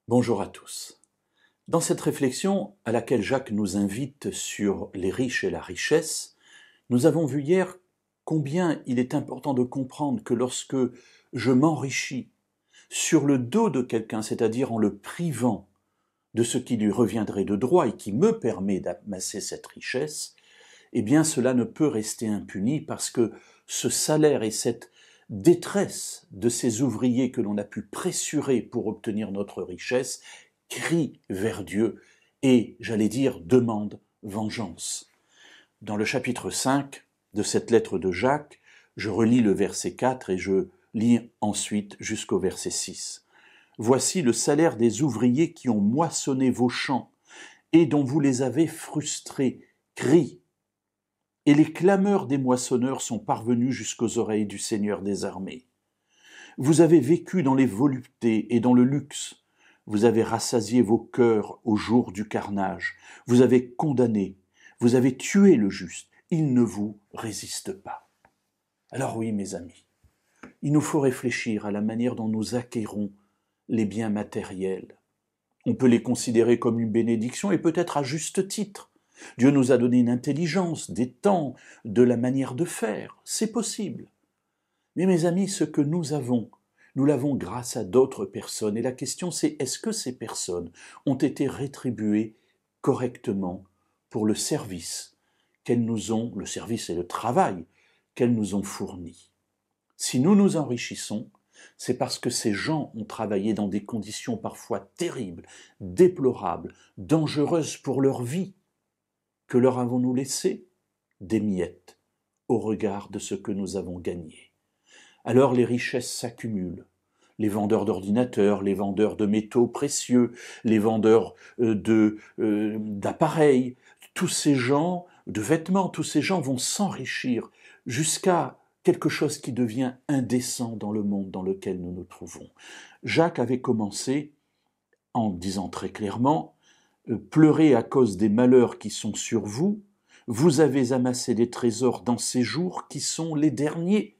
Bonjour à tous. Dans cette réflexion à laquelle Jacques nous invite sur les riches et la richesse, nous avons vu hier combien il est important de comprendre que lorsque je m'enrichis sur le dos de quelqu'un, c'est-à-dire en le privant de ce qui lui reviendrait de droit et qui me permet d'amasser cette richesse, eh bien cela ne peut rester impuni parce que ce salaire et cette détresse de ces ouvriers que l'on a pu pressurer pour obtenir notre richesse crient vers Dieu et, j'allais dire, demandent vengeance. Dans le chapitre 5 de cette lettre de Jacques, je relis le verset 4 et je lis ensuite jusqu'au verset 6. « Voici le salaire des ouvriers qui ont moissonné vos champs et dont vous les avez frustrés, crient. Et les clameurs des moissonneurs sont parvenues jusqu'aux oreilles du Seigneur des armées. Vous avez vécu dans les voluptés et dans le luxe. Vous avez rassasié vos cœurs au jour du carnage. Vous avez condamné. Vous avez tué le juste. Il ne vous résiste pas. » Alors oui, mes amis, il nous faut réfléchir à la manière dont nous acquérons les biens matériels. On peut les considérer comme une bénédiction et peut-être à juste titre. Dieu nous a donné une intelligence, des temps, de la manière de faire. C'est possible. Mais mes amis, ce que nous avons, nous l'avons grâce à d'autres personnes. Et la question c'est, est-ce que ces personnes ont été rétribuées correctement pour le service qu'elles nous ont, le service et le travail qu'elles nous ont fourni? Si nous nous enrichissons, c'est parce que ces gens ont travaillé dans des conditions parfois terribles, déplorables, dangereuses pour leur vie. Que leur avons-nous laissé? Des miettes au regard de ce que nous avons gagné. Alors les richesses s'accumulent. Les vendeurs d'ordinateurs, les vendeurs de métaux précieux, les vendeurs d'appareils, tous ces gens, de vêtements, tous ces gens vont s'enrichir jusqu'à quelque chose qui devient indécent dans le monde dans lequel nous nous trouvons. Jacques avait commencé en disant très clairement « Pleurez à cause des malheurs qui sont sur vous, vous avez amassé des trésors dans ces jours qui sont les derniers. »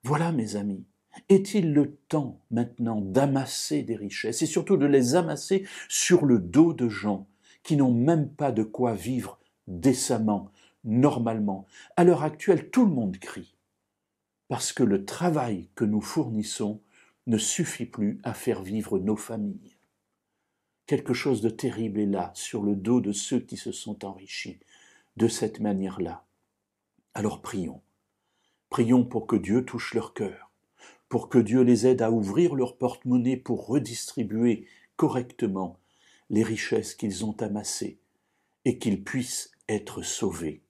Voilà, mes amis, est-il le temps maintenant d'amasser des richesses et surtout de les amasser sur le dos de gens qui n'ont même pas de quoi vivre décemment, normalement? À l'heure actuelle, tout le monde crie parce que le travail que nous fournissons ne suffit plus à faire vivre nos familles. Quelque chose de terrible est là, sur le dos de ceux qui se sont enrichis de cette manière-là. Alors prions. Prions pour que Dieu touche leur cœur, pour que Dieu les aide à ouvrir leur porte-monnaie pour redistribuer correctement les richesses qu'ils ont amassées et qu'ils puissent être sauvés